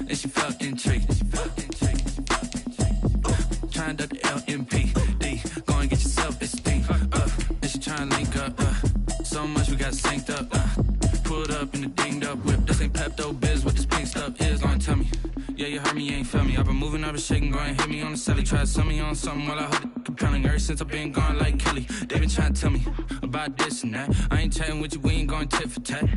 and she felt intrigued. Trying to the LMPD, go and get your self-esteem. And she trying to link up. So much we got synced up. Pulled up in the dinged up whip. This ain't Pepto Biz, what this pink stuff is. Gonna tell me. Yeah, you heard me, you ain't felt me. I've been moving, I've been shaking, go and hit me on the celly. Try to sell me on something while I heard it compelling. Ever since I've been gone like Kelly, they been trying to tell me about this and that. I ain't chatting with you, we ain't going tit for tat.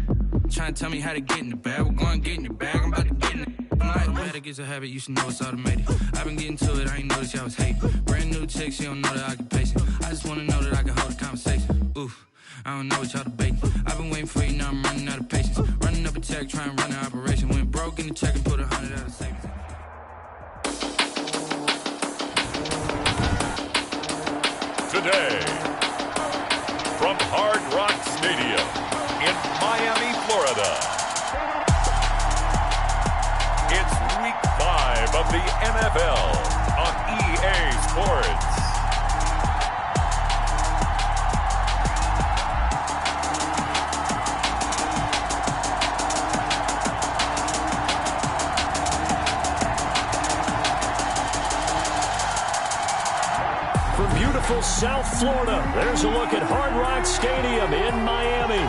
Trying to tell me how to get in the bag. We're going to get in your bag, I'm about to get in it. I'm like, habit gets a habit, you should know it's automated. I've been getting to it, I ain't noticed y'all was hating. Brand new chick, she don't know the occupation. I just wanna know that I can hold a conversation. Oof, I don't know what y'all debating. I've been waiting for you, now I'm running out of patience. Running up a check, trying to run an operation. Went broke in the check and put 100 out of savings. Today, from Hard Rock Stadium in Miami, Florida, it's Week 5 of the NFL on EA Sports. From beautiful South Florida, there's a look at Hard Rock Stadium in Miami.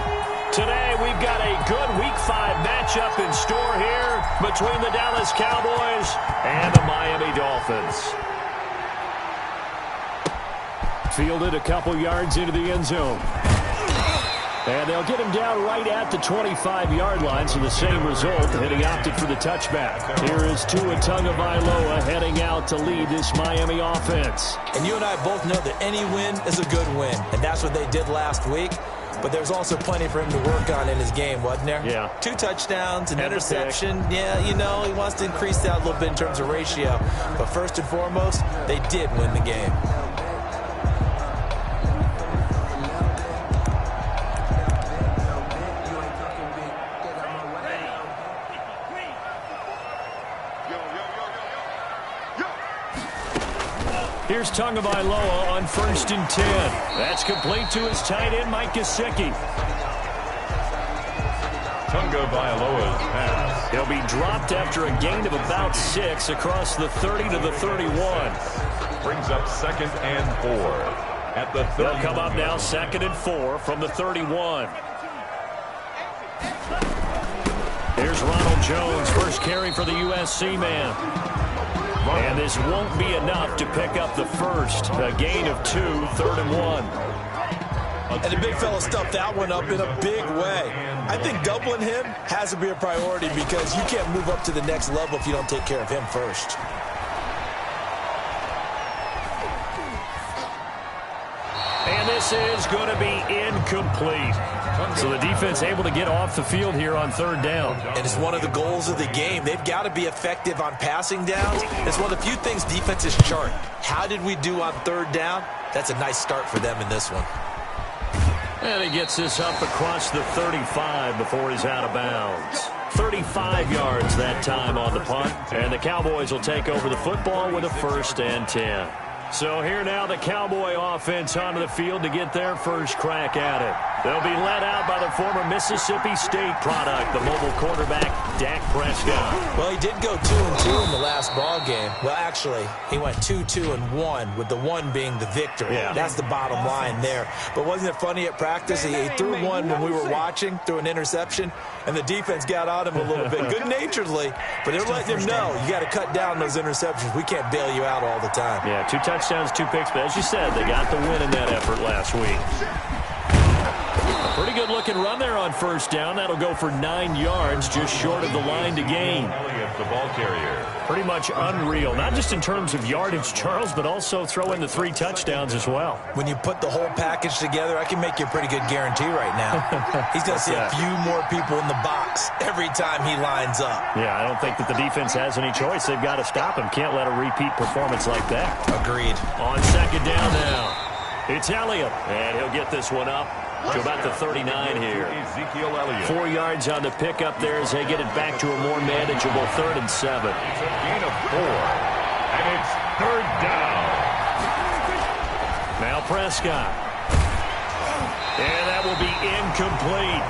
Today, we've got a good Week 5 matchup in store here between the Dallas Cowboys and the Miami Dolphins. Fielded a couple yards into the end zone. And they'll get him down right at the 25-yard line, so the same result, and he opted for the touchback. Here is Tua Tagovailoa heading out to lead this Miami offense. And you and I both know that any win is a good win, and that's what they did last week. But there's also plenty for him to work on in his game, wasn't there? Yeah. 2 touchdowns, an interception. Yeah, you know, he wants to increase that a little bit in terms of ratio. But first and foremost, they did win the game. Here's Tagovailoa on 1st and 10. That's complete to his tight end, Mike Gesicki. Tagovailoa's pass. He'll be dropped after a gain of about 6 across the 30 to the 31. Brings up 2nd and 4 at the 30. They'll come up now 2nd and 4 from the 31. Here's Ronald Jones, first carry for the USC man. And this won't be enough to pick up the first. A gain of 2, 3rd and 1. And the big fella stuffed that one up in a big way. I think doubling him has to be a priority because you can't move up to the next level if you don't take care of him first. And this is going to be incomplete. So the defense able to get off the field here on 3rd down. And it's one of the goals of the game. They've got to be effective on passing downs. It's one of the few things defenses chart. How did we do on 3rd down? That's a nice start for them in this one. And he gets this up across the 35 before he's out of bounds. 35 yards that time on the punt. And the Cowboys will take over the football with a 1st and 10. So here now the Cowboy offense onto the field to get their first crack at it. They'll be led out by the former Mississippi State product, the mobile quarterback, Dak Prescott. Well, he did go 2-2 in the last ball game. Well, actually, he went 2-2-1, with the 1 being the victory. Yeah. That's the bottom line there. But wasn't it funny at practice? He threw one when we were watching, threw an interception, and the defense got on him a little bit, good-naturedly. But they're letting him know, you got to cut down those interceptions. We can't bail you out all the time. Yeah, 2 touchdowns, 2 picks. But as you said, they got the win in that effort last week. A pretty good-looking run there on 1st down. That'll go for 9 yards, just short of the line to gain. The ball carrier. Pretty much unreal, not just in terms of yardage, Charles, but also throw in the 3 touchdowns as well. When you put the whole package together, I can make you a pretty good guarantee right now. He's going to see a few more people in the box every time he lines up. Yeah, I don't think that the defense has any choice. They've got to stop him. Can't let a repeat performance like that. Agreed. On 2nd down now, it's Elliott, and he'll get this one up to about the 39 here. 4 yards on the pickup there as they get it back to a more manageable 3rd and 7. It's a gain of 4, and it's 3rd down. Now Prescott. And that will be incomplete.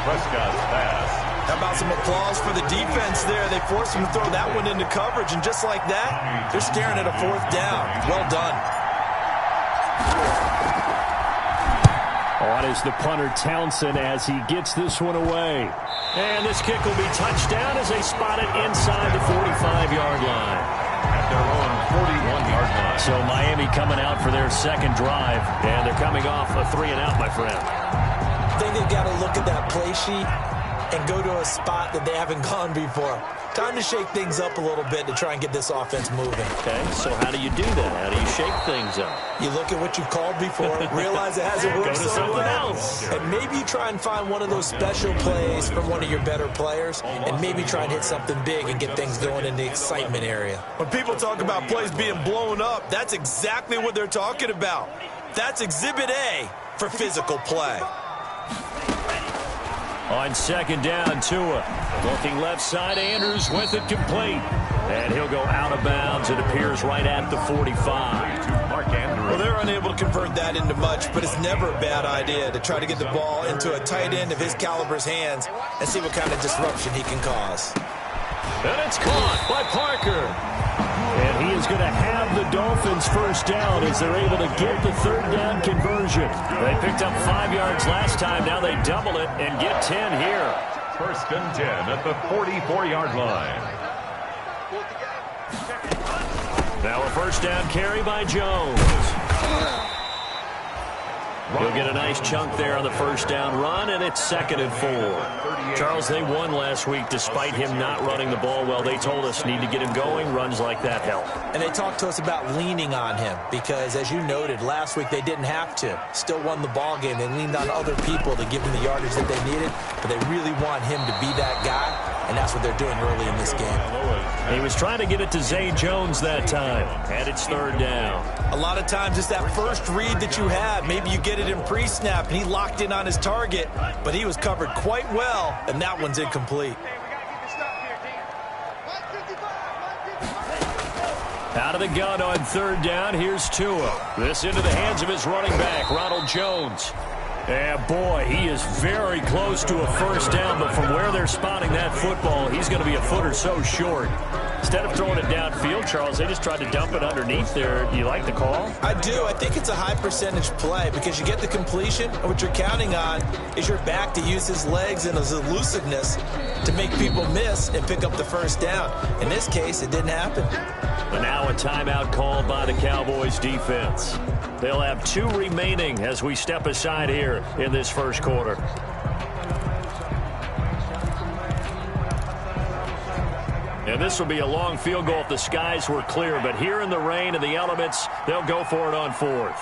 Prescott's pass How about some applause for the defense there? They forced him to throw that one into coverage, and just like that, they're staring at a 4th down. Well done. On is the punter Townsend as he gets this one away. And this kick will be touchdown as they spot it inside the 45-yard line. At their own 41-yard line. So Miami coming out for their second drive, and they're coming off a 3-and-out, my friend. I think they've got to look at that play sheet and go to a spot that they haven't gone before. Time to shake things up a little bit to try and get this offense moving. Okay, so how do you do that? How do you shake things up? You look at what you've called before, realize it hasn't worked so well, and maybe you try and find one of those special plays from one of your better players, and maybe try and hit something big and get things going in the excitement area. When people talk about plays being blown up, that's exactly what they're talking about. That's Exhibit A for physical play. On second down, Tua. Looking left side, Andrews with it complete. And he'll go out of bounds. It appears right at the 45. Well, they're unable to convert that into much, but it's never a bad idea to try to get the ball into a tight end of his caliber's hands and see what kind of disruption he can cause. And it's caught by Parker. And he is going to have the Dolphins first down as they're able to get the 3rd down conversion. They picked up 5 yards last time. Now they double it and get 10 here. 1st and 10 at the 44-yard line. Now a 1st down carry by Jones. He'll get a nice chunk there on the 1st down run, and it's 2nd and 4. Charles, they won last week despite him not running the ball well. They told us need to get him going. Runs like that help. And they talked to us about leaning on him because, as you noted, last week they didn't have to. Still won the ball game. They leaned on other people to give them the yardage that they needed, but they really want him to be that guy, and that's what they're doing early in this game. He was trying to get it to Zay Jones that time, and it's 3rd down. A lot of times it's that first read that you have. Maybe you get it in pre-snap, and he locked in on his target, but he was covered quite well, and that one's incomplete. Out of the gun on 3rd down, here's Tua. This into the hands of his running back, Ronald Jones. And boy, he is very close to a 1st down, but from where they're spotting that football, he's going to be a foot or so short. Instead of throwing it downfield, Charles, they just tried to dump it underneath there. Do you like the call? I do. I think it's a high percentage play because you get the completion, and what you're counting on is your back to use his legs and his elusiveness to make people miss and pick up the 1st down. In this case, it didn't happen. But now a timeout called by the Cowboys defense. They'll have 2 remaining as we step aside here in this 1st quarter. And this will be a long field goal if the skies were clear. But here in the rain and the elements, they'll go for it on 4th.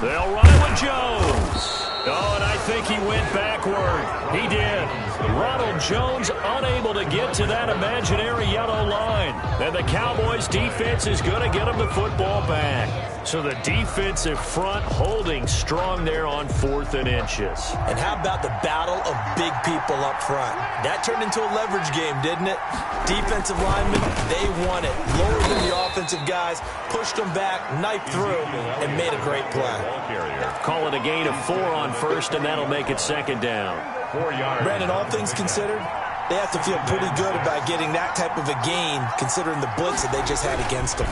They'll run it with Jones. Oh, and I think he went backward. He did. Ronald Jones unable to get to that imaginary yellow line. And the Cowboys defense is going to get him the football back. So the defensive front holding strong there on 4th and inches. And how about the battle of big people up front? That turned into a leverage game, didn't it? Defensive linemen, they won it. Lower than the offensive guys, pushed them back, knifed through, and made a great play. Call it a gain of 4 on 1st, and that'll make it 2nd down. 4 yards. Brandon, all things considered, they have to feel pretty good about getting that type of a gain, considering the blitz that they just had against them.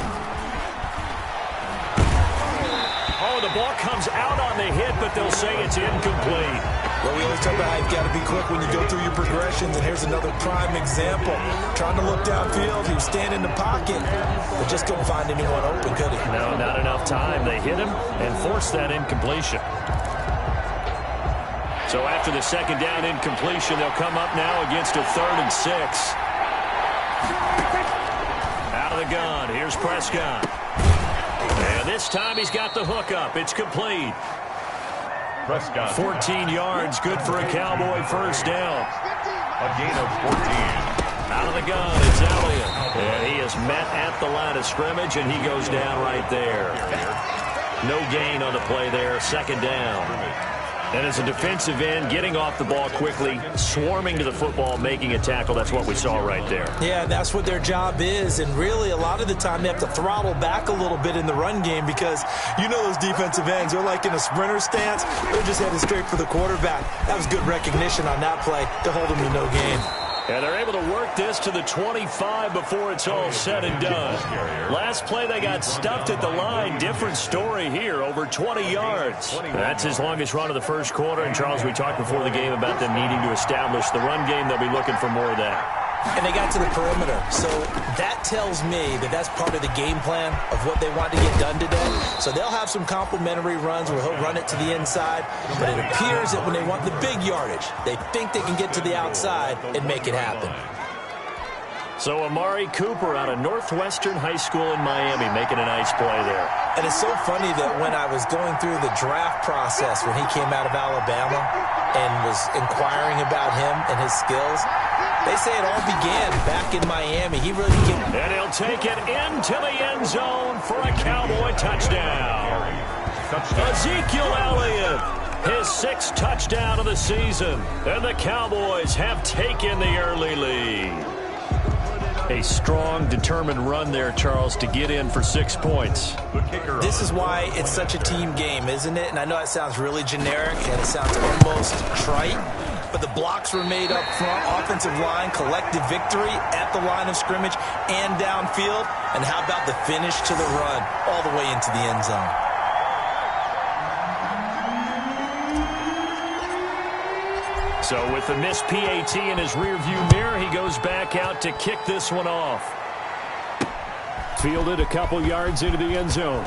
Oh, the ball comes out on the hit, but they'll say it's incomplete. Well, we always talk about how you've got to be quick when you go through your progressions, and here's another prime example. Trying to look downfield, he was standing in the pocket, but just couldn't find anyone open, could he? No, not enough time. They hit him and forced that incompletion. So after the 2nd down incompletion, they'll come up now against a 3rd and 6. Out of the gun, here's Prescott. And this time he's got the hook up. It's complete. Prescott. 14 yards, good for a Cowboy 1st down. A gain of 14. Out of the gun, it's Elliott. And he is met at the line of scrimmage, and he goes down right there. No gain on the play there, 2nd down. And as a defensive end, getting off the ball quickly, swarming to the football, making a tackle, that's what we saw right there. Yeah, that's what their job is. And really, a lot of the time, they have to throttle back a little bit in the run game because you know those defensive ends, they're like in a sprinter stance. They're just headed straight for the quarterback. That was good recognition on that play to hold them to no gain. And they're able to work this to the 25 before it's all said and done. Last play, they got stuffed at the line. Different story here, over 20 yards. That's his longest run of the first quarter. And, Charles, we talked before the game about them needing to establish the run game. They'll be looking for more of that. And they got to the perimeter. So that tells me that that's part of the game plan of what they want to get done today. So they'll have some complimentary runs where he'll run it to the inside. But it appears that when they want the big yardage, they think they can get to the outside and make it happen. So Amari Cooper out of Northwestern High School in Miami making a nice play there. And it's so funny that when I was going through the draft process when he came out of Alabama and was inquiring about him and his skills, they say it all began back in Miami. He really came. And he'll take it into the end zone for a Cowboy touchdown. Ezekiel Elliott, his 6th touchdown of the season. And the Cowboys have taken the early lead. A strong, determined run there, Charles, to get in for 6 points. This is why it's such a team game, isn't it? And I know it sounds really generic and it sounds almost trite, but the blocks were made up front, offensive line, collective victory at the line of scrimmage and downfield. And how about the finish to the run all the way into the end zone? So with the missed PAT in his rearview mirror, he goes back out to kick this one off. Fielded a couple yards into the end zone.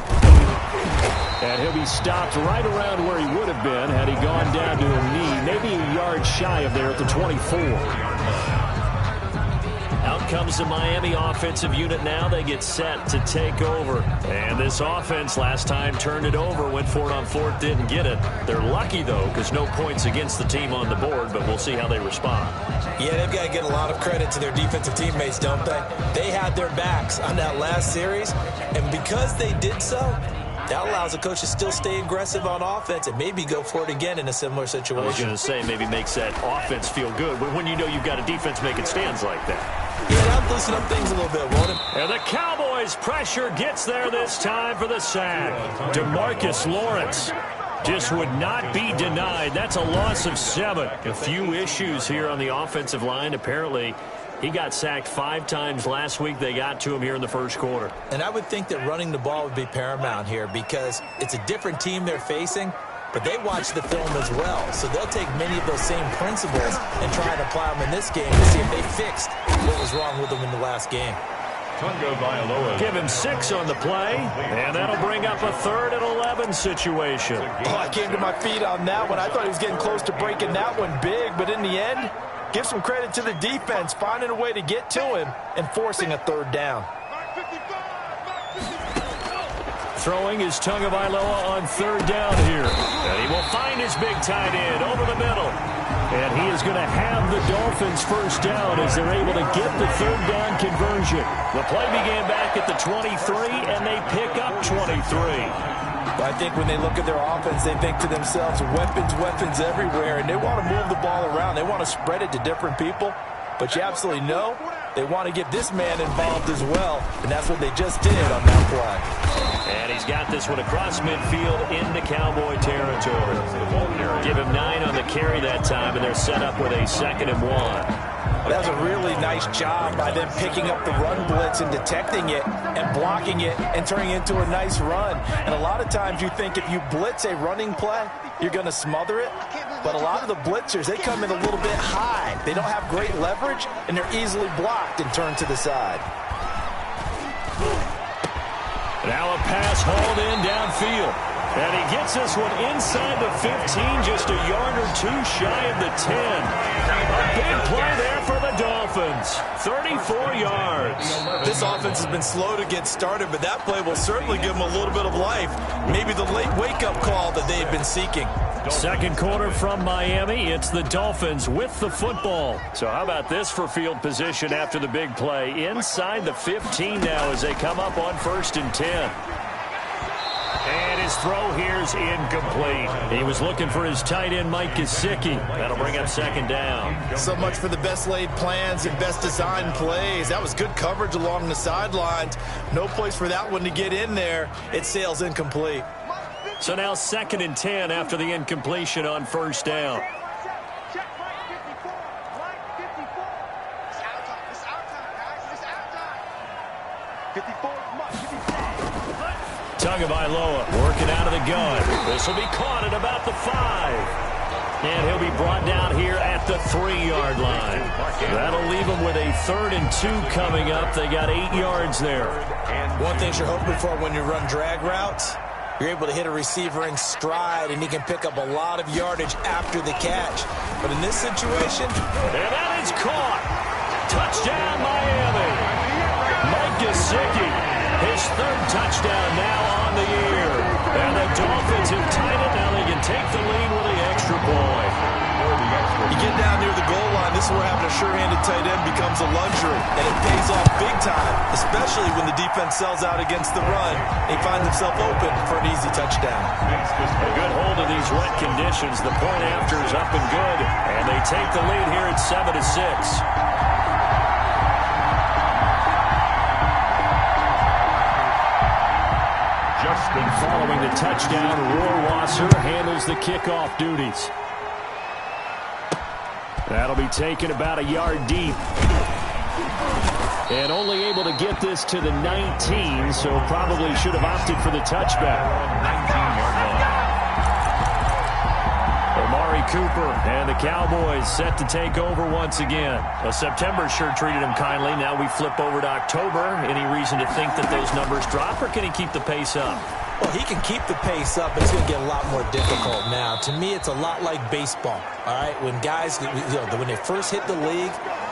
And he'll be stopped right around where he would have been had he gone down to a knee, maybe a yard shy of there at the 24. Out comes the Miami offensive unit now. They get set to take over. And this offense last time turned it over, went for it on 4th, didn't get it. They're lucky, though, because no points against the team on the board, but we'll see how they respond. Yeah, they've got to get a lot of credit to their defensive teammates, don't they? They had their backs on that last series, and because they did so, that allows the coach to still stay aggressive on offense and maybe go for it again in a similar situation. I was going to say, maybe makes that offense feel good, but when you know you've got a defense making stands like that. Yeah, that'll loosen up things a little bit, won't it? And the Cowboys' pressure gets there this time for the sack. DeMarcus Lawrence just would not be denied. That's a loss of 7. A few issues here on the offensive line. Apparently, he got sacked 5 times last week. They got to him here in the first quarter. And I would think that running the ball would be paramount here because it's a different team they're facing, but they watch the film as well. So they'll take many of those same principles and try to apply them in this game to see if they fixed what was wrong with them in the last game. Give him 6 on the play, and that'll bring up a 3rd and 11 situation. Oh, I came to my feet on that one. I thought he was getting close to breaking that one big, but in the end, give some credit to the defense, finding a way to get to him and forcing a 3rd down. Throwing is Tagovailoa on 3rd down here. And he will find his big tight end over the middle. And he is going to have the Dolphins first down as they're able to get the 3rd down conversion. The play began back at the 23, and they pick up 23. I think when they look at their offense, they think to themselves, weapons everywhere, and they want to move the ball around. They want to spread it to different people, but you absolutely know they want to get this man involved as well, and that's what they just did on that play. And he's got this one across midfield into Cowboy territory. Give him 9 on the carry that time, and they're set up with a 2nd and 1. That was a really nice job by them picking up the run blitz and detecting it and blocking it and turning it into a nice run. And a lot of times you think if you blitz a running play, you're going to smother it. But a lot of the blitzers, they come in a little bit high. They don't have great leverage, and they're easily blocked and turned to the side. Now a pass hauled in downfield. And he gets this one inside the 15, just a yard or 2 shy of the 10. A big play there for the Dolphins. 34 yards. This offense has been slow to get started, but that play will certainly give them a little bit of life. Maybe the late wake-up call that they've been seeking. 2nd quarter from Miami. It's the Dolphins with the football. So how about this for field position after the big play? Inside the 15 now as they come up on 1st and 10. And his his throw here's incomplete. He was looking for his tight end, Mike Gesicki. That'll bring up second down. So much for the best laid plans and best designed plays. That was good coverage along the sidelines. No place for that one to get in there. It sails incomplete. So now 2nd and 10 after the incompletion on first down. Tagovailoa working out of the gun. This will be caught at about the 5. And he'll be brought down here at the 3-yard line. That'll leave him with a 3rd and 2 coming up. They got 8 yards there. One thing you're hoping for when you run drag routes, you're able to hit a receiver in stride, and he can pick up a lot of yardage after the catch. But in this situation, and that is caught. Touchdown, Miami. Mike Gesicki, his 3rd touchdown now on the year. And the Dolphins have tied it. Now they can take the lead with the extra point. You get down near the goal line, this is where having a sure-handed tight end becomes a luxury, and it pays off big time, especially when the defense sells out against the run. He finds himself open for an easy touchdown. A good hold of these wet conditions. The point after is up and good, and they take the lead here at 7-6. And following the touchdown, Rohrwasser handles the kickoff duties. That'll be taken about a yard deep. And only able to get this to the 19, so probably should have opted for the touchback. 19-yard line. Amari Cooper and the Cowboys set to take over once again. Well, September sure treated him kindly. Now we flip over to October. Any reason to think that those numbers drop, or can he keep the pace up? Well, he can keep the pace up, but it's going to get a lot more difficult now. To me, it's a lot like baseball, all right? When guys, when they first hit the league,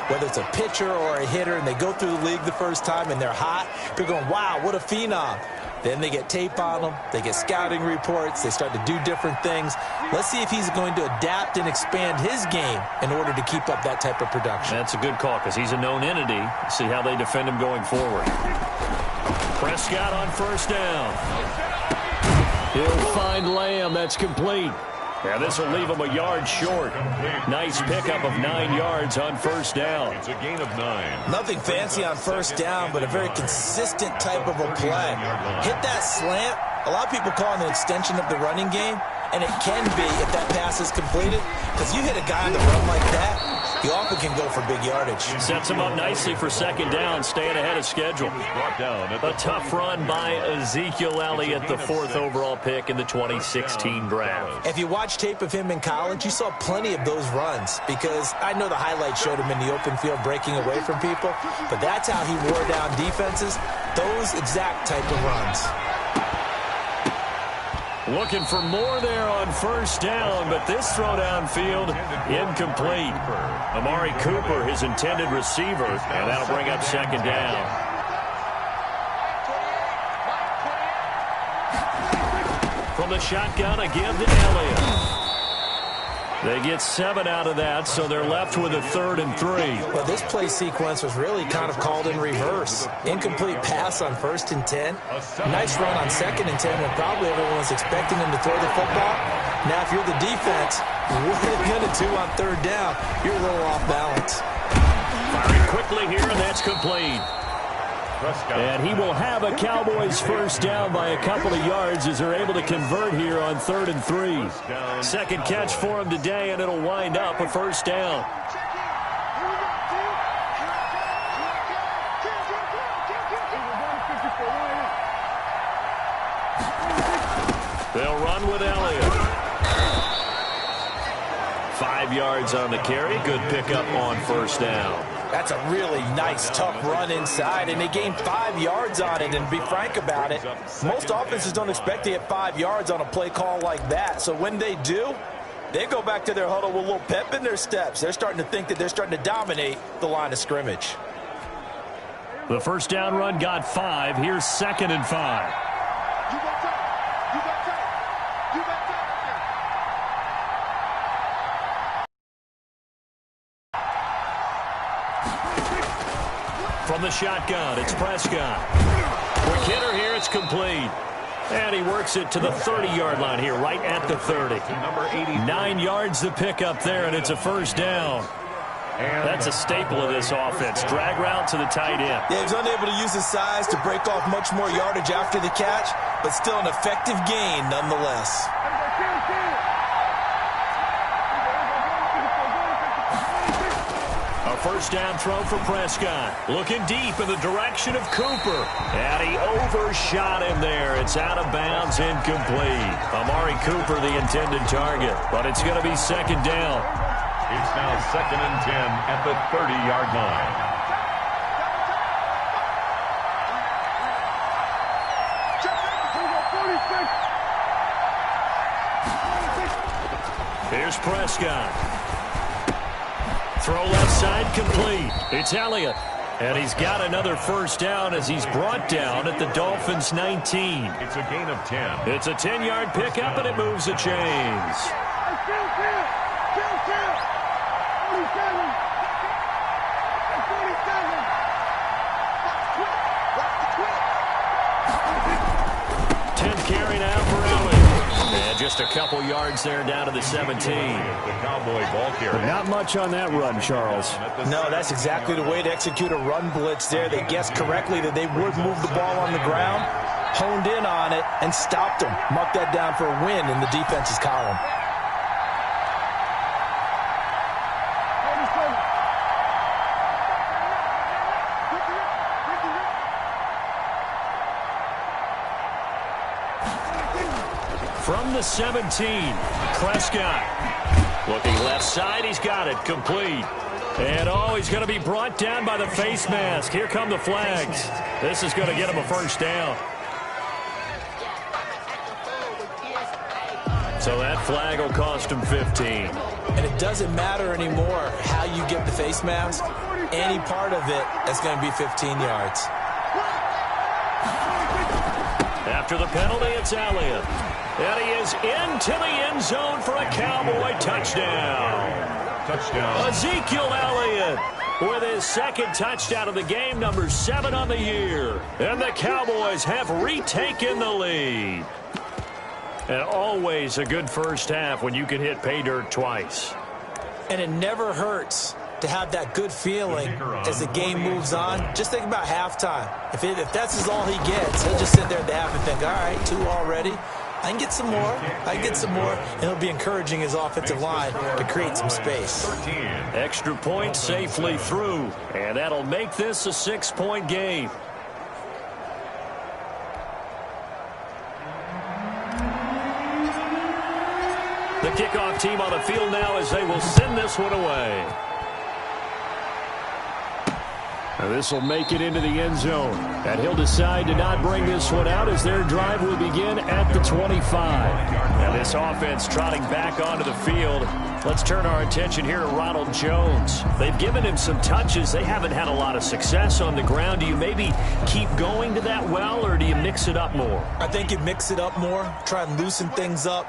whether it's a pitcher or a hitter, and they go through the league the first time and they're hot, they're going, wow, what a phenom. Then they get tape on them, they get scouting reports, they start to do different things. Let's see if he's going to adapt and expand his game in order to keep up that type of production. That's a good call because he's a known entity. See how they defend him going forward. Prescott on first down. He'll find Lamb. That's complete. Yeah, this will leave him a yard short. Nice pickup of 9 yards on first down. It's a gain of 9. Nothing fancy on first down, but a very consistent type of a play. Hit that slant. A lot of people call it an extension of the running game, and it can be if that pass is completed, because you hit a guy on the run like that, you often can go for big yardage. Sets him up nicely for second down, staying ahead of schedule. A tough run by Ezekiel Elliott, the 4th overall pick in the 2016 draft. If you watch tape of him in college, you saw plenty of those runs, because I know the highlights showed him in the open field breaking away from people, but that's how he wore down defenses, those exact type of runs. Looking for more there on first down, but this throw downfield incomplete. Amari Cooper, his intended receiver, and that'll bring up second down. From the shotgun, a give to Elliott. They get 7 out of that, so they're left with a 3rd and 3. Well, this play sequence was really kind of called in reverse. Incomplete pass on 1st and 10. Nice run on 2nd and 10 when probably everyone was expecting him to throw the football. Now, if you're the defense, what are you going to do on 3rd down? You're a little off balance. Firing quickly here, and that's complete. And he will have a Cowboys first down by a couple of yards as they're able to convert here on 3rd and 3. Second catch for him today, and it'll wind up a first down. They'll run with Elliott. 5 yards on the carry. Good pickup on first down. That's a really nice, tough run inside, and they gained 5 yards on it. And to be frank about it, most offenses don't expect to get 5 yards on a play call like that. So when they do, they go back to their huddle with a little pep in their steps. They're starting to think that they're starting to dominate the line of scrimmage. The first down run got 5. Here's 2nd and 5. From the shotgun, it's Prescott. Quick hitter here, it's complete. And he works it to the 30-yard line here, right at the 30. 9 yards to pick up there, and it's a first down. That's a staple of this offense. Drag route to the tight end. Yeah, he was unable to use his size to break off much more yardage after the catch, but still an effective gain nonetheless. A first down throw for Prescott. Looking deep in the direction of Cooper. And he overshot him there. It's out of bounds, incomplete. Amari Cooper, the intended target, but it's going to be second down. It's now 2nd and 10 at the 30-yard line. Here's Prescott. Throw left side, complete. It's Elliott. And he's got another first down as he's brought down at the Dolphins' 19. It's a gain of 10. It's a 10-yard pickup, and it moves the chains. Carry now for Elliott. And just a couple yards there down to the 17. The Cowboy ball carrier. Not much on that run, Charles. No, that's exactly the way to execute a run blitz there. They guessed correctly that they would move the ball on the ground, honed in on it, and stopped them. Mark that down for a win in the defense's column. From the 17, Prescott. Looking left side, he's got it, complete. And he's going to be brought down by the face mask. Here come the flags. This is going to get him a first down. So that flag will cost him 15. And it doesn't matter anymore how you get the face mask. Any part of it, that's going to be 15 yards. After the penalty, it's Elliott. And he is into the end zone for a Cowboy touchdown. Touchdown. Ezekiel Elliott with his second touchdown of the game, number 7 on the year. And the Cowboys have retaken the lead. And always a good first half when you can hit pay dirt twice. And it never hurts to have that good feeling as the game moves on. Just think about halftime. If that's all he gets, he'll just sit there at the half and think, all right, 2 already. I can get some more. I can get some more. And he'll be encouraging his offensive line to create some space. Extra point safely through. And that'll make this a 6-point game. The kickoff team on the field now as they will send this one away. Now this will make it into the end zone. And he'll decide to not bring this one out as their drive will begin at the 25. Now this offense trotting back onto the field. Let's turn our attention here to Ronald Jones. They've given him some touches. They haven't had a lot of success on the ground. Do you maybe keep going to that well, or do you mix it up more? I think you mix it up more, try and loosen things up.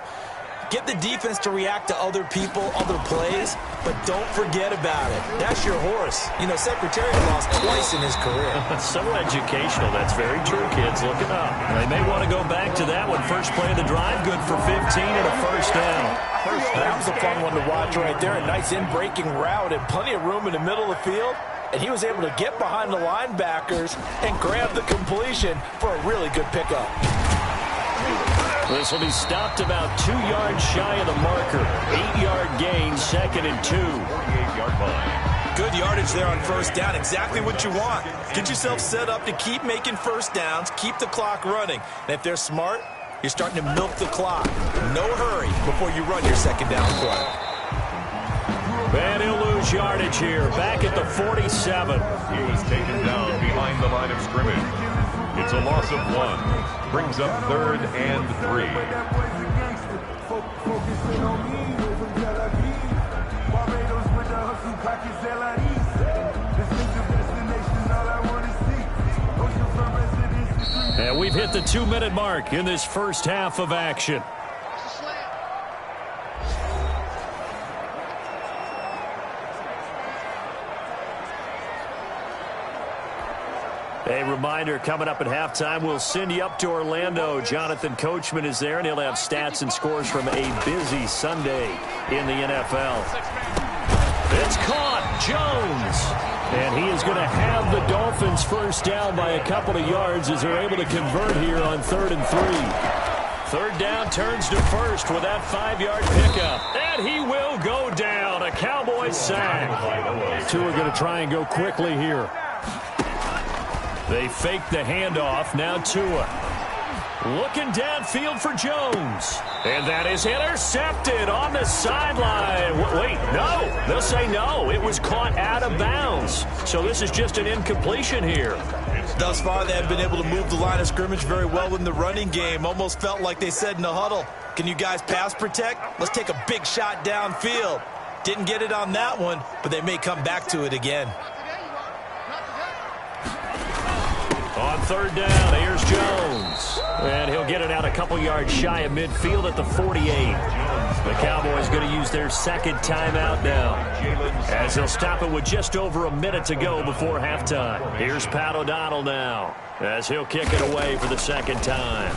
Get the defense to react to other people, other plays, but don't forget about it. That's your horse. You know, Secretariat lost twice in his career. So educational. That's very true, kids. Look it up. They may want to go back to that one. First play of the drive, good for 15 and a first down. That was a fun one to watch right there. A nice in-breaking route and plenty of room in the middle of the field. And he was able to get behind the linebackers and grab the completion for a really good pickup. This will be stopped about 2 yards shy of the marker. 8-yard gain, 2nd and 2. 48-yard line. Good yardage there on first down. Exactly what you want. Get yourself set up to keep making first downs, keep the clock running. And if they're smart, you're starting to milk the clock. No hurry before you run your second down play. And he'll lose yardage here. Back at the 47. He was taken down behind the line of scrimmage. It's a loss of 1. Brings up 3rd and 3. And we've hit the 2-minute mark in this first half of action. A reminder, coming up at halftime, we'll send you up to Orlando. Jonathan Coachman is there, and he'll have stats and scores from a busy Sunday in the NFL. It's caught. Jones. And he is going to have the Dolphins first down by a couple of yards as they're able to convert here on 3rd and 3. Third down, turns to first with that 5-yard pickup. And he will go down. A Cowboys sack. Two are going to try and go quickly here. They fake the handoff. Now Tua. Looking downfield for Jones. And that is intercepted on the sideline. Wait, no. They'll say no. It was caught out of bounds. So this is just an incompletion here. Thus far, they have been able to move the line of scrimmage very well in the running game. Almost felt like they said in the huddle, can you guys pass protect? Let's take a big shot downfield. Didn't get it on that one, but they may come back to it again. On third down, here's Jones. And he'll get it out a couple yards shy of midfield at the 48. The Cowboys going to use their second timeout now, as they'll stop it with just over a minute to go before halftime. Here's Pat O'Donnell now, as he'll kick it away for the second time.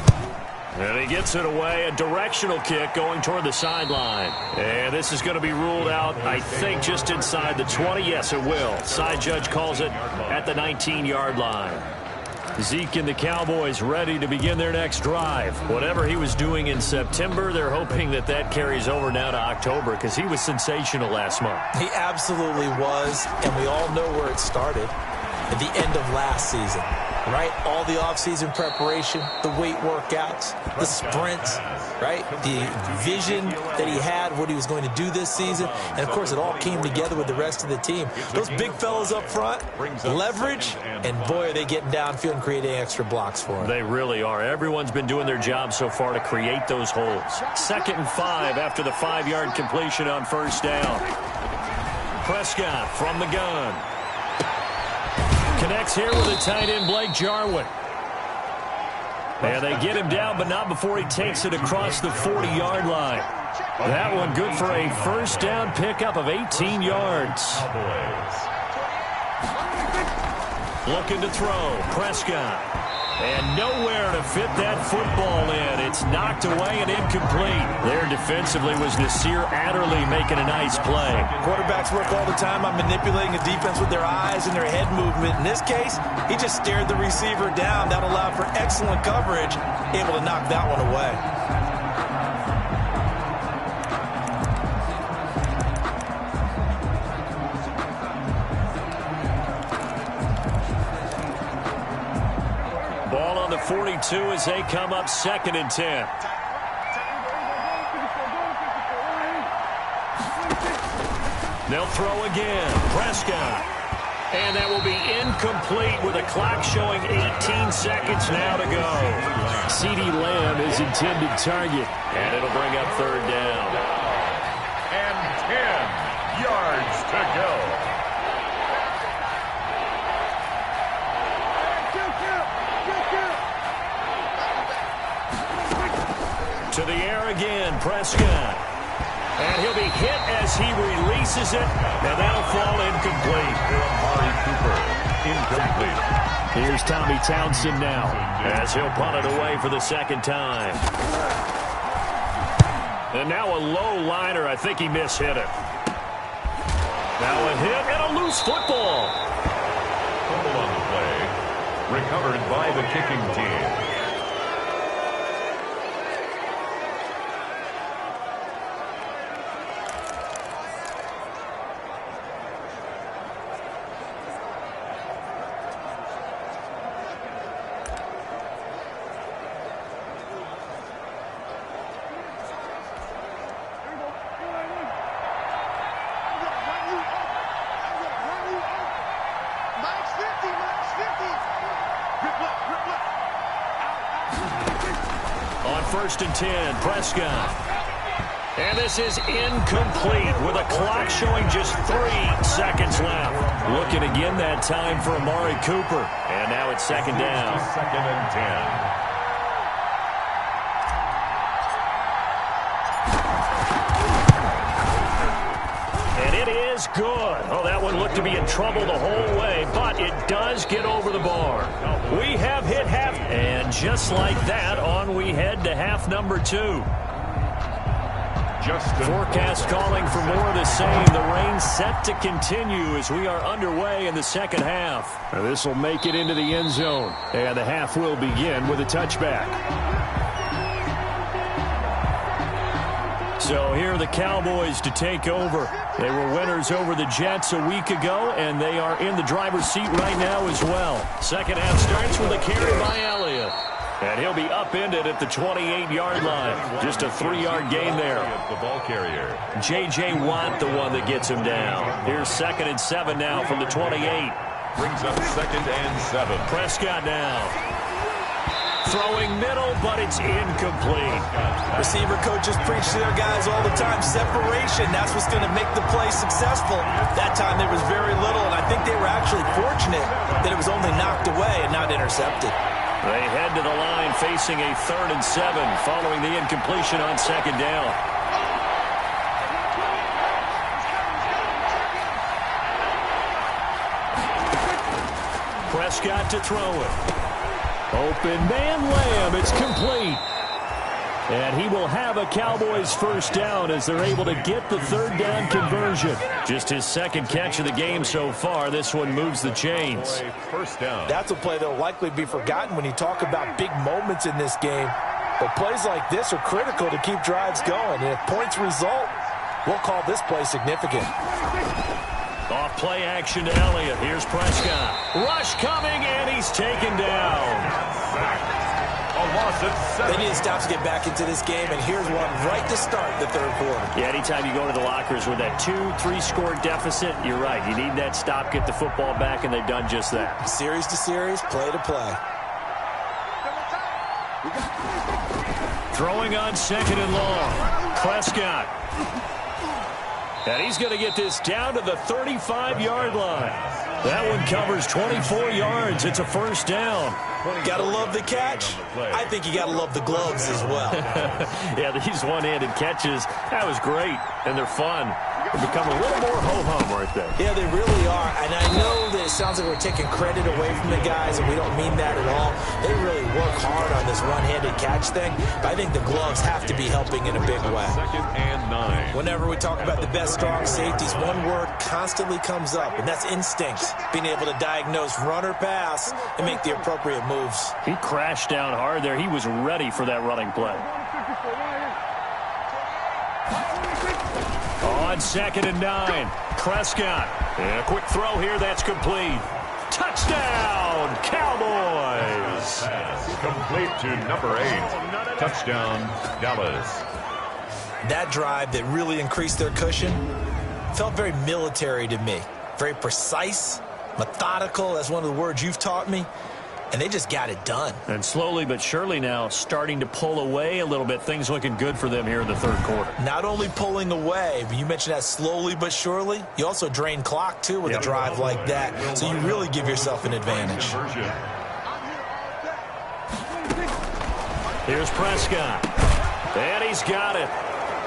And he gets it away, a directional kick going toward the sideline. And this is going to be ruled out, I think, just inside the 20. Yes, it will. Side judge calls it at the 19-yard line. Zeke and the Cowboys ready to begin their next drive. Whatever he was doing in September, they're hoping that that carries over now to October, because he was sensational last month. He absolutely was, and we all know where it started. At the end of last season, right? All the offseason preparation, the weight workouts, the sprints, right? The vision that he had, what he was going to do this season. And, of course, it all came together with the rest of the team. Those big fellas up front, leverage, and, boy, are they getting downfield and creating extra blocks for him. They really are. Everyone's been doing their job so far to create those holes. 2nd and 5 after the 5-yard completion on first down. Prescott from the gun. Connects here with a tight end, Blake Jarwin. And they get him down, but not before he takes it across the 40-yard line. That one good for a first down pickup of 18 yards. Looking to throw, Prescott. And nowhere to fit that football in. It's knocked away and incomplete. There defensively was Nasir Adderley making a nice play. Quarterbacks work all the time on manipulating a defense with their eyes and their head movement. In this case, he just stared the receiver down. That allowed for excellent coverage, able to knock that one away. Ball on the 42 as they come up 2nd and 10. They'll throw again. Prescott. And that will be incomplete with a clock showing 18 seconds now to go. CeeDee Lamb is intended target. And it'll bring up 3rd down. And 10 yards to go. To the air again, Prescott. And he'll be hit as he releases it, and that'll fall incomplete. Amari Cooper, incomplete. Here's Tommy Townsend now, as he'll punt it away for the 2nd time. And now a low liner. I think he mishit it. Now a hit and a loose football. Fumble on the play. Recovered by the kicking team. On 1st and 10, Prescott. And this is incomplete with a clock showing just 3 seconds left. Looking again that time for Amari Cooper. And now it's 2nd down. 2nd and 10. And It is good. Oh, that one looked to be in trouble the whole way, but it does get over the bar. We have hit half, and just like that, on we head to half number 2. Forecast calling for more of the same. The rain set to continue as we are underway in the second half. This will make it into the end zone, and the half will begin with a touchback. So here are the Cowboys to take over. They were winners over the Jets a week ago, and they are in the driver's seat right now as well. Second half starts with a carry by Elliott. And he'll be upended at the 28-yard line. Just a 3-yard gain there. The ball carrier. J.J. Watt, the one that gets him down. Here's 2nd and 7 now from the 28. Brings up 2nd and 7. Prescott now. Throwing middle, but it's incomplete. Receiver coaches preach to their guys all the time. Separation, that's what's going to make the play successful. That time there was very little, and I think they were actually fortunate that it was only knocked away and not intercepted. They head to the line facing a 3rd and 7 following the incompletion on 2nd down. Prescott to throw it. Open man, Lamb. It's complete. And he will have a Cowboys first down as they're able to get the 3rd down conversion. Just his 2nd catch of the game so far. This one moves the chains. First down. That's a play that will likely be forgotten when you talk about big moments in this game. But plays like this are critical to keep drives going. And if points result, we'll call this play significant. Off play action to Elliott. Here's Prescott. Rush coming, and he's taken down. A loss of 7. They need to stop to get back into this game, and here's one right to start the 3rd quarter. Yeah, anytime you go to the lockers with that 2-3 score deficit, you're right. You need that stop, get the football back, and they've done just that. Series to series, play to play. Throwing on 2nd and long. Prescott. And he's going to get this down to the 35-yard line. That one covers 24 yards. It's a first down. Got to love the catch. I think you got to love the gloves as well. Yeah, these one-handed catches, that was great, and they're fun. They become a little more ho-hum right there. Yeah, they really are. And I know that it sounds like we're taking credit away from the guys, and we don't mean that at all. They really work hard on this one-handed catch thing, but I think the gloves have to be helping in a big way. 2nd and 9. Whenever we talk about the best strong safeties, one word constantly comes up, and that's instinct. Being able to diagnose run or pass and make the appropriate moves. He crashed down hard there. He was ready for that running play. On 2nd and 9, Prescott. And a quick throw here, that's complete. Touchdown, Cowboys! Complete to number 8. Touchdown, Dallas. That drive that really increased their cushion felt very military to me. Very precise, methodical, that's one of the words you've taught me. And they just got it done. And slowly but surely now starting to pull away a little bit. Things looking good for them here in the 3rd quarter. Not only pulling away, but you mentioned that slowly but surely. You also drain clock, too, with a drive like that. So you really give yourself an advantage. Here's Prescott. And he's got it.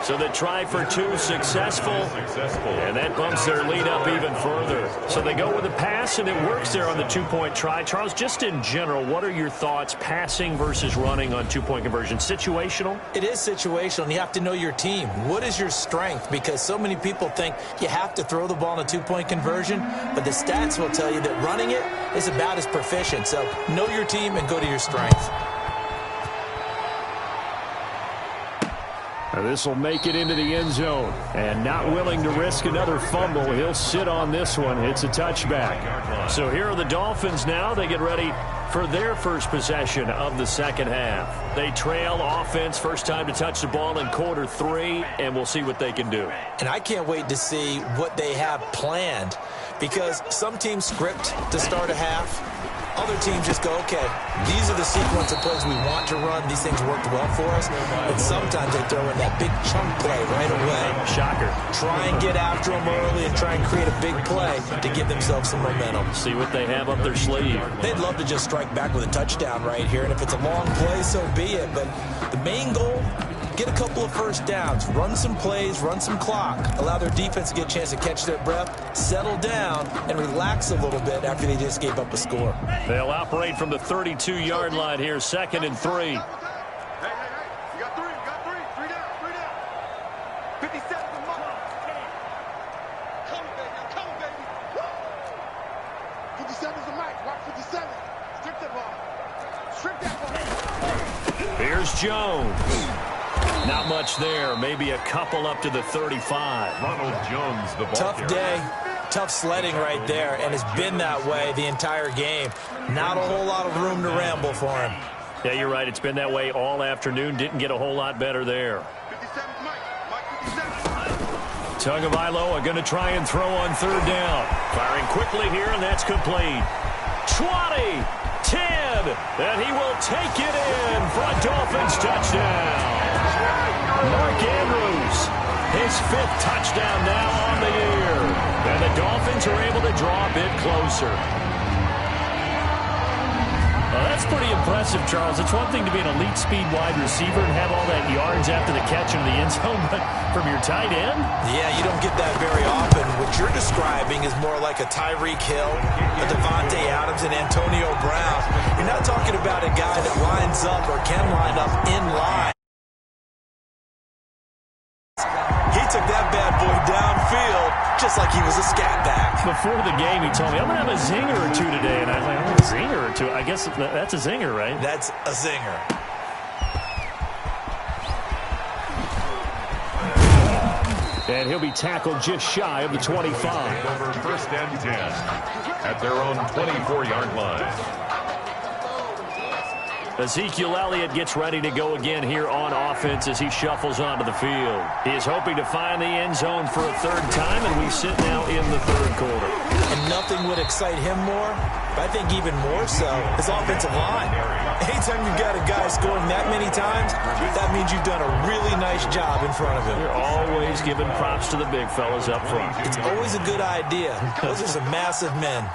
So the try for 2 successful. And that bumps their lead up even further. So they go with a pass, and it works there on the 2-point try. Charles, just in general, what are your thoughts passing versus running on 2-point conversion? Situational? It is situational, and you have to know your team. What is your strength? Because so many people think you have to throw the ball in a 2-point conversion, but the stats will tell you that running it is about as proficient. So know your team and go to your strength. This will make it into the end zone. And not willing to risk another fumble, he'll sit on this one. It's a touchback. So here are the Dolphins now. They get ready for their first possession of the 2nd half. They trail offense, first time to touch the ball in quarter 3, and we'll see what they can do. And I can't wait to see what they have planned, because some teams script to start a half. Other teams just go, okay, these are the sequence of plays we want to run. These things worked well for us. And sometimes they throw in that big chunk play right away. Shocker. Try and get after them early and try and create a big play to give themselves some momentum. See what they have up their sleeve. They'd love to just strike back with a touchdown right here. And if it's a long play, so be it. But the main goal get a couple of first downs, run some plays, run some clock, allow their defense to get a chance to catch their breath, settle down, and relax a little bit after they just gave up a score. They'll operate from the 32-yard line here, 2nd and 3. You got three down. 57 the mark. Come, baby. 57 is the mic. Watch 57. Strip that ball. Here's Jones. Not much there. Maybe a couple up to the 35. Ronald Jones, the ball Tough carrier. day, tough sledding right there, and it's been that way the entire game. Not a whole lot of room to ramble for him. Yeah, you're right. It's been that way all afternoon. Didn't get a whole lot better there. 57 Mike 57. Tagovailoa are going to try and throw on 3rd down. Firing quickly here, and that's complete. 20, 10, and he will take it in for a Dolphins touchdown. Mark Andrews, his 5th touchdown now on the year. And the Dolphins are able to draw a bit closer. Well, that's pretty impressive, Charles. It's one thing to be an elite speed wide receiver and have all that yards after the catch in the end zone, but from your tight end? Yeah, you don't get that very often. What you're describing is more like a Tyreek Hill, a Devontae Adams, and Antonio Brown. You're not talking about a guy that lines up or can line up in line. He took that bad boy downfield just like he was a scat back. Before the game, he told me, I'm going to have a zinger or two today. And I was like, a zinger or two? I guess that's a zinger, right? That's a zinger. And he'll be tackled just shy of the 25. Over 1st and 10 at their own 24-yard line. Ezekiel Elliott gets ready to go again here on offense as he shuffles onto the field. He is hoping to find the end zone for a 3rd time, and we sit now in the 3rd quarter. And nothing would excite him more, but I think even more so, his offensive line. Anytime you've got a guy scoring that many times, that means you've done a really nice job in front of him. You're always giving props to the big fellas up front. It's always a good idea. Those are some massive men.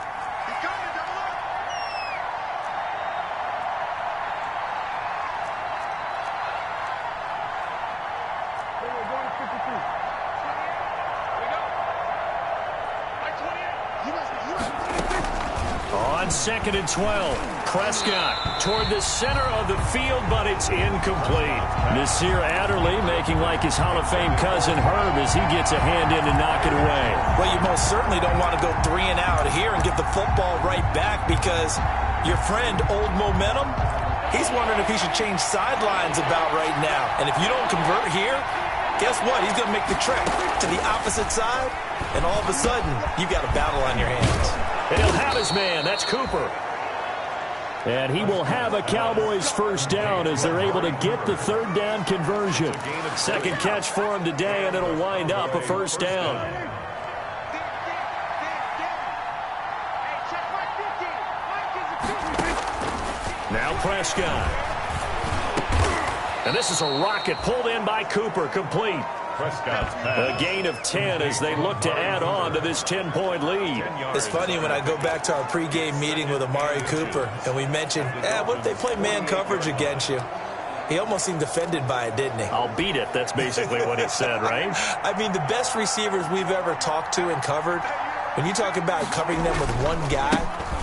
On 2nd and 12, Prescott toward the center of the field, but it's incomplete. Nasir Adderley making like his Hall of Fame cousin Herb as he gets a hand in to knock it away. Well, you most certainly don't want to go 3 and out here and get the football right back because your friend, Old Momentum, he's wondering if he should change sidelines about right now. And if you don't convert here, guess what? He's going to make the trek to the opposite side, and all of a sudden, you've got a battle on your hands. And he'll have his man. That's Cooper. And he will have a Cowboys 1st down as they're able to get the 3rd down conversion. 2nd catch for him today, and it'll wind up a 1st down. Now Prescott. And this is a rocket pulled in by Cooper, complete. Prescott's pass. A gain of 10 as they look to add on to this 10-point lead. It's funny when I go back to our pregame meeting with Amari Cooper, and we mentioned, what if they play man coverage against you? He almost seemed offended by it, didn't he? I'll beat it. That's basically what he said, right? I mean, the best receivers we've ever talked to and covered, when you talk about covering them with one guy,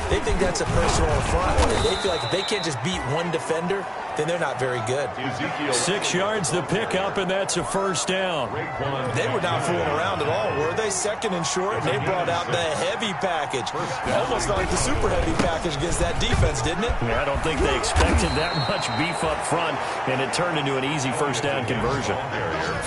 they think that's a personal affront. They feel like if they can't just beat one defender, then they're not very good. 6 yards the pickup, and that's a 1st down. They were not fooling around at all, were they? 2nd and short, and they brought out the heavy package. Almost felt like the super heavy package against that defense, didn't it? Yeah, I don't think they expected that much beef up front, and it turned into an easy 1st down conversion.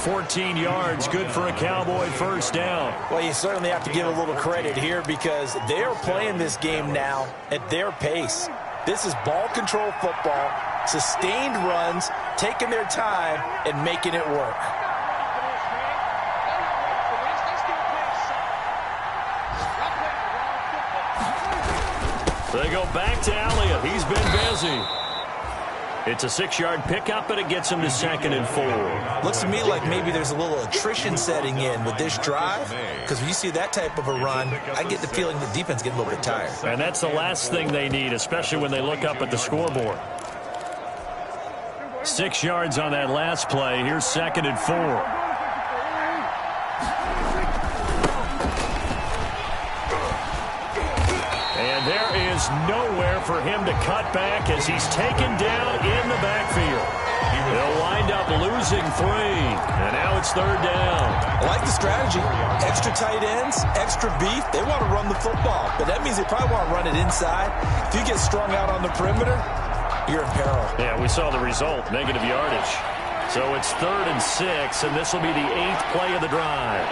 14 yards, good for a Cowboy 1st down. Well, you certainly have to give a little credit here because they are playing this game now at their pace. This is ball control football, sustained runs, taking their time, and making it work. They go back to Elliott. He's been busy. It's a 6-yard pickup, but it gets him to 2nd and 4. Looks to me like maybe there's a little attrition setting in with this drive, because when you see that type of a run, I get the feeling the defense getting a little bit tired. And that's the last thing they need, especially when they look up at the scoreboard. 6 yards on that last play. Here's 2nd and 4. And there is nowhere for him to cut back as he's taken down in the backfield. They'll wind up losing 3. And now it's 3rd down. I like the strategy. Extra tight ends, extra beef. They want to run the football, but that means they probably want to run it inside. If you get strung out on the perimeter, you're in peril. Yeah, we saw the result, negative yardage. So it's 3rd and 6, and this will be the 8th play of the drive.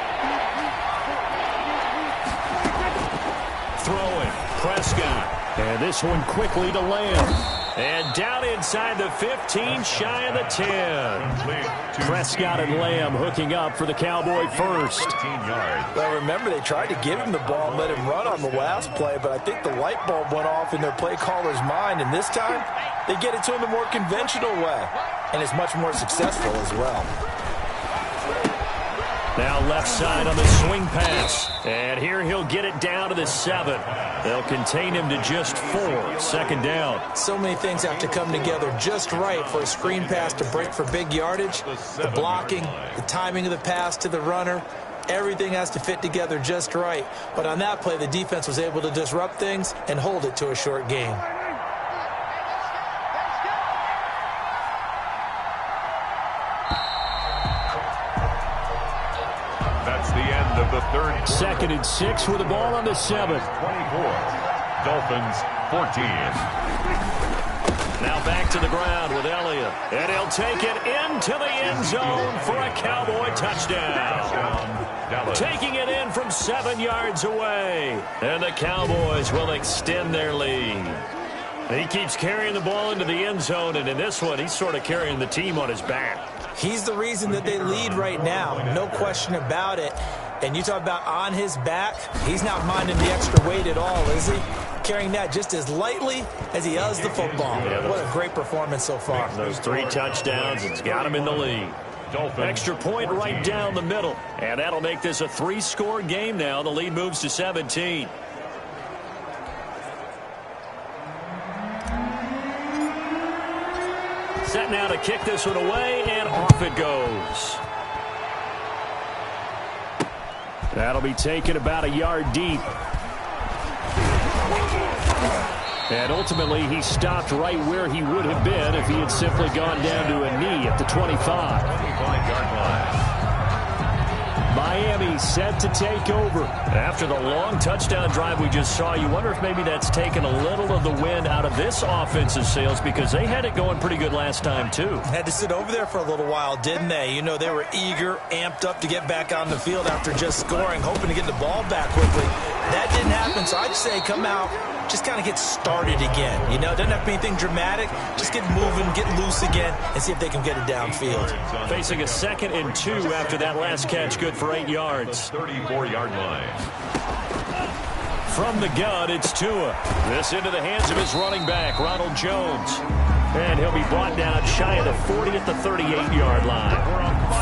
Throwing, Prescott. And this one quickly to Lamb. And down inside the 15, shy of the 10. Prescott and Lamb hooking up for the Cowboy first. Well, remember, they tried to give him the ball and let him run on the last play, but I think the light bulb went off in their play caller's mind, and this time they get it to him the more conventional way, and it's much more successful as well. Now left side on the swing pass. And here he'll get it down to the 7. They'll contain him to just 4. 2nd down. So many things have to come together just right for a screen pass to break for big yardage. The blocking, the timing of the pass to the runner, everything has to fit together just right. But on that play, the defense was able to disrupt things and hold it to a short gain. Of the 3rd. 2nd and 6 with the ball on the 7. 24. Dolphins 14. Now back to the ground with Elliott. And he'll take it into the end zone for a Cowboy touchdown. Taking it in from 7 yards away. And the Cowboys will extend their lead. He keeps carrying the ball into the end zone, and in this one, he's sort of carrying the team on his back. He's the reason that they lead right now, no question about it. And you talk about on his back, he's not minding the extra weight at all, is he? Carrying that just as lightly as he does the football. Yeah, what a great performance so far. Those 3 touchdowns, it's got him in the lead. Extra point right down the middle. And that'll make this a 3-score game now. The lead moves to 17. Set now to kick this one away, and off it goes. That'll be taken about a yard deep. And ultimately, he stopped right where he would have been if he had simply gone down to a knee at the 25. 25-yard line. Miami set to take over. After the long touchdown drive we just saw, you wonder if maybe that's taken a little of the wind out of this offensive sails, because they had it going pretty good last time, too. Had to sit over there for a little while, didn't they? You know, they were eager, amped up to get back on the field after just scoring, hoping to get the ball back quickly. That didn't happen, so I'd say come out, just kind of get started again. You know, doesn't have to be anything dramatic. Just get moving, get loose again, and see if they can get it downfield. Facing a 2nd and 2 after that last catch, good for 8 yards. 34-yard line. From the gun, it's Tua. This into the hands of his running back, Ronald Jones. And he'll be brought down shy of the 40 at the 38-yard line.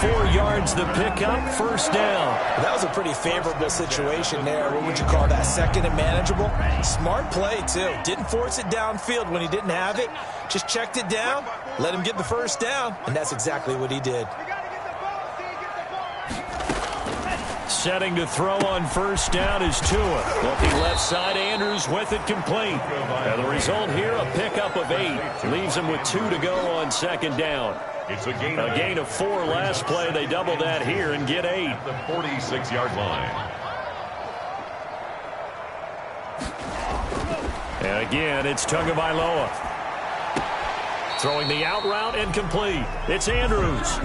4 yards the pickup, 1st down. That was a pretty favorable situation there. What would you call that? 2nd and manageable? Smart play, too. Didn't force it downfield when he didn't have it. Just checked it down, let him get the 1st down, and that's exactly what he did. Setting to throw on 1st down is Tua. Looking left side, Andrews with it complete. And the result here, a pickup of 8. Leaves him with 2 to go on 2nd down. It's a gain of 4 last play. They double that here and get 8. The 46-yard line. And again, it's Tagovailoa. Throwing the out route incomplete. It's Andrews.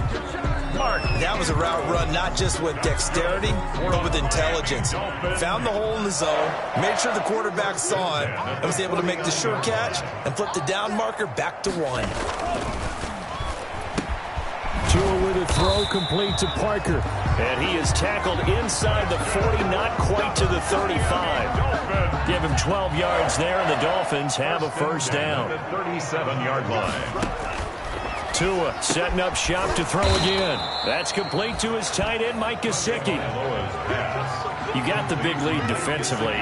Mark, that was a route run not just with dexterity, but with intelligence. Found the hole in the zone, made sure the quarterback saw it, and was able to make the sure catch and flip the down marker back to 1. Tua with a throw complete to Parker. And he is tackled inside the 40, not quite to the 35. Give him 12 yards there, and the Dolphins have a 1st down. The 37-yard line. Tua setting up shop to throw again. That's complete to his tight end, Mike Gesicki. You got the big lead defensively.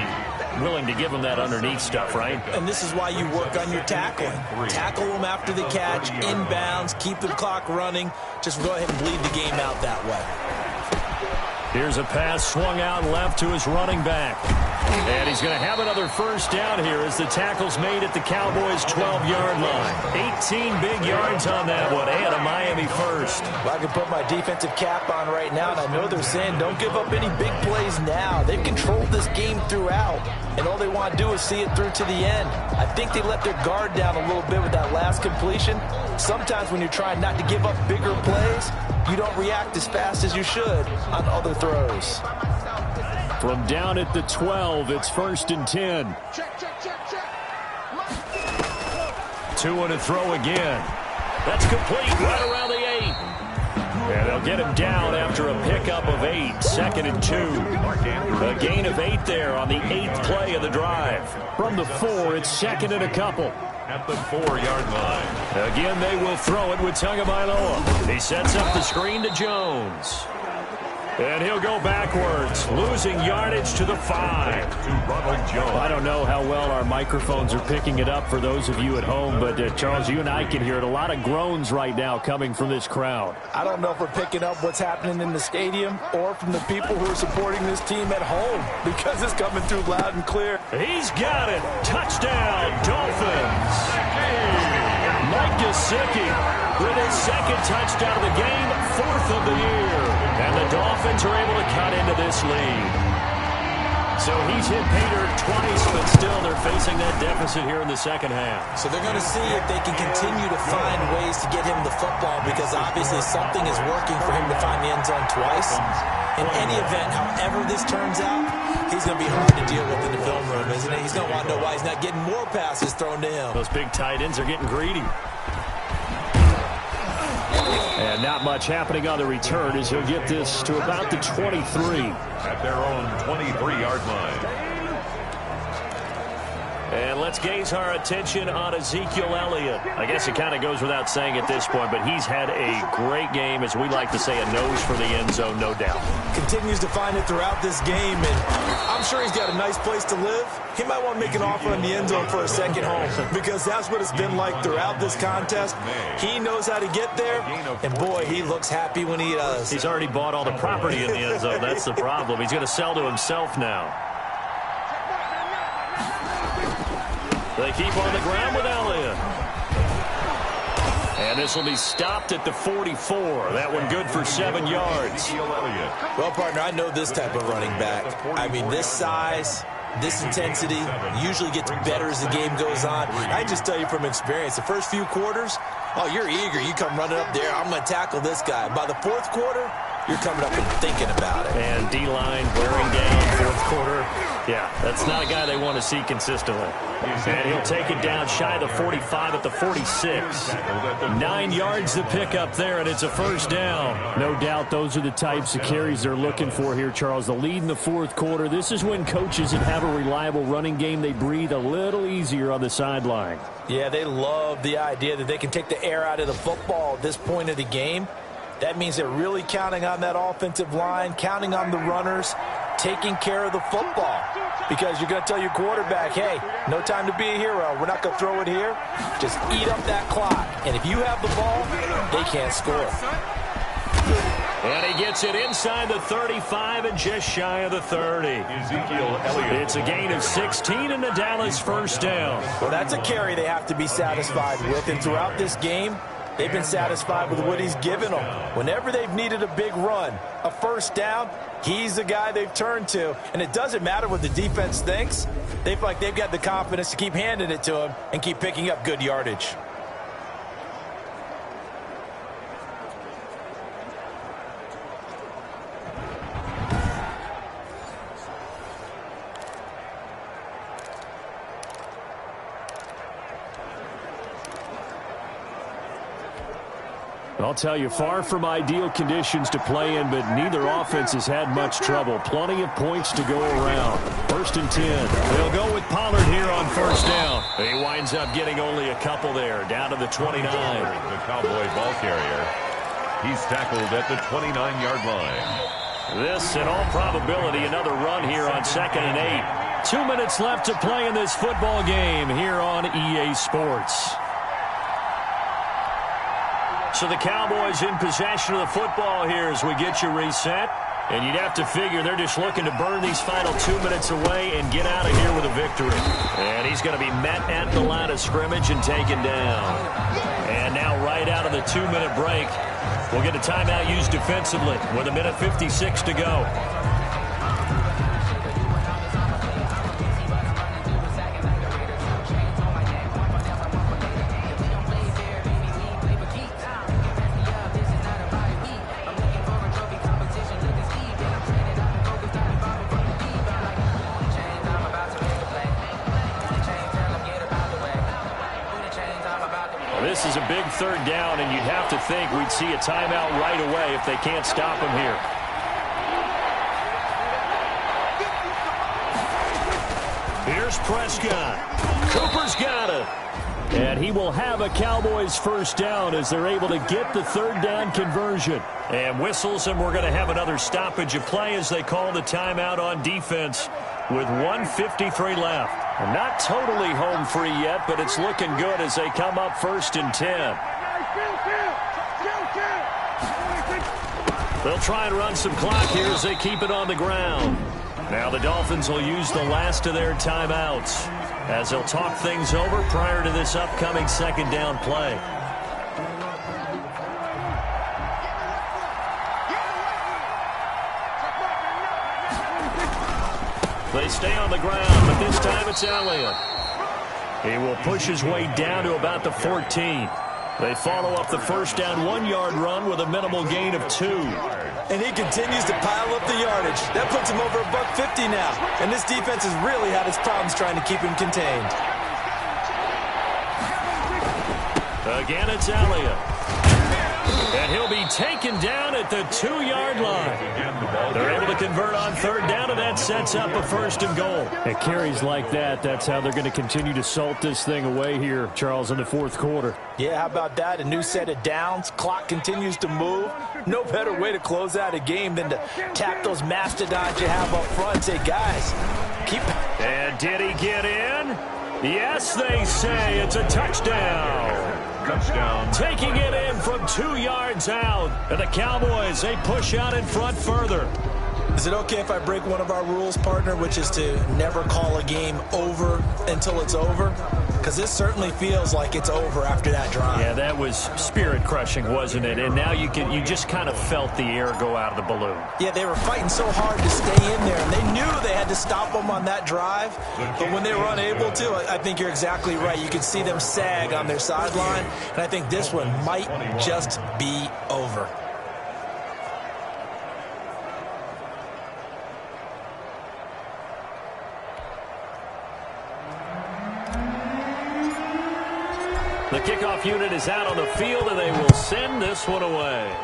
willing to give him that underneath stuff, right? And this is why you work on your tackling. Tackle them after the catch, inbounds, keep the clock running. Just go ahead and bleed the game out that way. Here's a pass swung out left to his running back. And he's going to have another first down here as the tackle's made at the Cowboys' 12-yard line. 18 big yards on that one, and a Miami first. Well, I can put my defensive cap on right now, and I know they're saying don't give up any big plays now. They've controlled this game throughout, and all they want to do is see it through to the end. I think they let their guard down a little bit with that last completion. Sometimes when you're trying not to give up bigger plays, you don't react as fast as you should on other throws. From down at the 12, it's 1st and 10. Two and a throw again. That's complete right around the 8. And they'll get him down after a pickup of 8. 2nd and 2. A gain of 8 there on the 8th play of the drive. From the 4, it's 2nd and a couple. At the 4-yard line. Again, they will throw it with Tagovailoa. He sets up the screen to Jones. And he'll go backwards, losing yardage to the 5. To Ronald Jones. I don't know how well our microphones are picking it up for those of you at home, but Charles, you and I can hear it. A lot of groans right now coming from this crowd. I don't know if we're picking up what's happening in the stadium or from the people who are supporting this team at home, because it's coming through loud and clear. He's got it. Touchdown, Dolphins. Mike Gesicki with his 2nd touchdown of the game, 4th of the year. And the Dolphins are able to cut into this lead. So he's hit Pater twice, but still they're facing that deficit here in the second half. So they're going to see if they can continue to find ways to get him the football, because obviously something is working for him to find the end zone twice. In any event, however this turns out, he's going to be hard to deal with in the film room, isn't he? He's going to want to know why he's not getting more passes thrown to him. Those big tight ends are getting greedy. And not much happening on the return as he'll get this to about the 23. At their own 23-yard line. And let's gaze our attention on Ezekiel Elliott. I guess it kind of goes without saying at this point, but he's had a great game, as we like to say, a nose for the end zone, no doubt. Continues to find it throughout this game, and I'm sure he's got a nice place to live. He might want to make an offer on the end zone for a second home, because that's what it's been like throughout this contest. He knows how to get there, and boy, he looks happy when he does. He's already bought all the property in the end zone. That's the problem. He's going to sell to himself now. They keep on the ground with Elliott. And this will be stopped at the 44. That one good for 7 yards. Well, partner, I know this type of running back. I mean, this size, this intensity usually gets better as the game goes on. I just tell you from experience, the first few quarters, oh, you're eager. You come running up there, I'm going to tackle this guy. By the 4th quarter, you're coming up and thinking about it. And D-line wearing down 4th quarter. Yeah, that's not a guy they want to see consistently. And he'll take it down shy of the 45 at the 46. 9 yards to pick up there, and it's a first down. No doubt those are the types of carries they're looking for here, Charles. The lead in the 4th quarter. This is when coaches that have a reliable running game, they breathe a little easier on the sideline. Yeah, they love the idea that they can take the air out of the football at this point of the game. That means they're really counting on that offensive line, counting on the runners, taking care of the football. Because you're going to tell your quarterback, hey, no time to be a hero. We're not going to throw it here. Just eat up that clock. And if you have the ball, they can't score. And he gets it inside the 35 and just shy of the 30. Ezekiel Elliott. It's a gain of 16 and the Dallas first down. Well, that's a carry they have to be satisfied with. And throughout this game, they've been satisfied with what he's given them. Whenever they've needed a big run, a first down, he's the guy they've turned to. And it doesn't matter what the defense thinks. They feel like they've got the confidence to keep handing it to him and keep picking up good yardage. I'll tell you, far from ideal conditions to play in, but neither offense has had much trouble. Plenty of points to go around. 1st and 10. They'll go with Pollard here on first down. He winds up getting only a couple there, down to the 29. The Cowboy ball carrier. He's tackled at the 29-yard line. This, in all probability, another run here on 2nd and 8. 2 minutes left to play in this football game here on EA Sports. So the Cowboys in possession of the football here as we get you reset. And you'd have to figure they're just looking to burn these final 2 minutes away and get out of here with a victory. And he's going to be met at the line of scrimmage and taken down. And now right out of the 2-minute break, we'll get a timeout used defensively with 1:56 to go. This is a big third down, and you'd have to think we'd see a timeout right away if they can't stop him here. Here's Prescott. Cooper's got it. And he will have a Cowboys first down as they're able to get the third down conversion. And whistles, and we're going to have another stoppage of play as they call the timeout on defense with 1:53 left. And not totally home free yet, but it's looking good as they come up 1st and 10. They'll try and run some clock here as they keep it on the ground. Now the Dolphins will use the last of their timeouts as they'll talk things over prior to this upcoming second down play. They stay on the ground, but this time it's Elliott. He will push his way down to about the 14. They follow up the first down 1-yard run with a minimal gain of 2. And he continues to pile up the yardage. That puts him over $150 now. And this defense has really had its problems trying to keep him contained. Again, it's Elliott. And he'll be taken down at the 2-yard line. They're able to convert on third down, and that sets up a 1st and goal. It carries like that. That's how they're going to continue to salt this thing away here, Charles, in the fourth quarter. Yeah, how about that? A new set of downs. Clock continues to move. No better way to close out a game than to tap those mastodons you have up front and say, guys, keep... And did he get in? Yes, they say it's a touchdown. Touchdown. Taking it in from 2 yards out. And the Cowboys, they push out in front further. Is it okay if I break one of our rules, partner, which is to never call a game over until it's over? Because this certainly feels like it's over after that drive. Yeah, that was spirit-crushing, wasn't it? And now you just kind of felt the air go out of the balloon. Yeah, they were fighting so hard to stay in there, and they knew they had to stop them on that drive. But when they were unable to, I think you're exactly right. You could see them sag on their sideline, and I think this one might just be over. The kickoff unit is out on the field, and they will send this one away.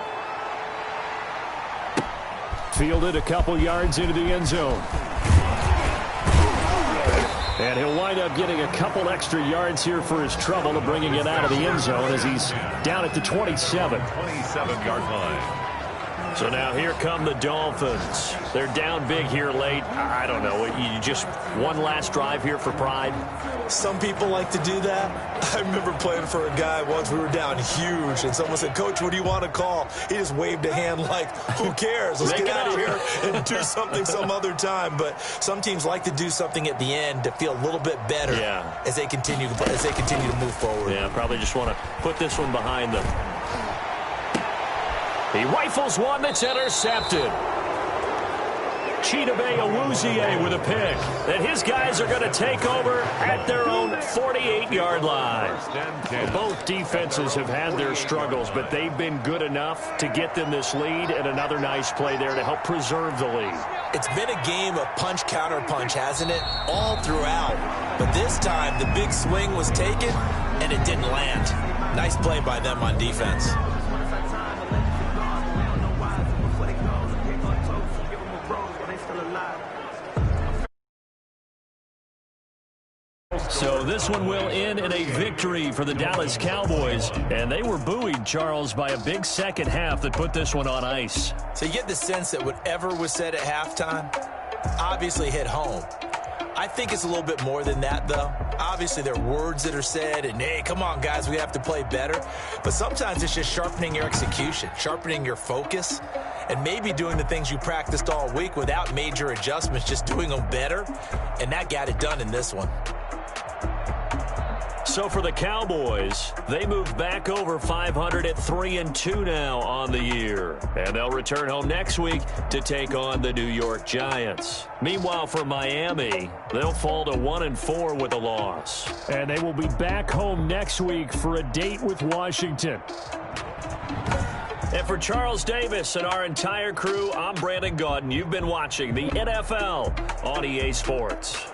Fielded a couple yards into the end zone. And he'll wind up getting a couple extra yards here for his trouble of bringing it out of the end zone as he's down at the 27. 27-yard line. So now here come the Dolphins. They're down big here late. I don't know. You just one last drive here for pride? Some people like to do that. I remember playing for a guy once. We were down huge, and someone said, Coach, what do you want to call? He just waved a hand like, who cares? Let's get out of here and do something some other time. But some teams like to do something at the end to feel a little bit better as they continue to move forward. Yeah, probably just want to put this one behind them. He rifles one that's intercepted. Chidobe Awuzie with a pick. And his guys are going to take over at their own 48-yard line. Well, both defenses have had their struggles, but they've been good enough to get them this lead, and another nice play there to help preserve the lead. It's been a game of punch-counter-punch, hasn't it? All throughout. But this time, the big swing was taken, and it didn't land. Nice play by them on defense. So this one will end in a victory for the Dallas Cowboys. And they were buoyed, Charles, by a big second half that put this one on ice. So you get the sense that whatever was said at halftime obviously hit home. I think it's a little bit more than that, though. Obviously, there are words that are said, and, hey, come on, guys, we have to play better. But sometimes it's just sharpening your execution, sharpening your focus, and maybe doing the things you practiced all week without major adjustments, just doing them better. And that got it done in this one. So for the Cowboys, they move back over 500 at 3-2 now on the year. And they'll return home next week to take on the New York Giants. Meanwhile, for Miami, they'll fall to 1-4 with a loss. And they will be back home next week for a date with Washington. And for Charles Davis and our entire crew, I'm Brandon Gaudin. You've been watching the NFL on EA Sports.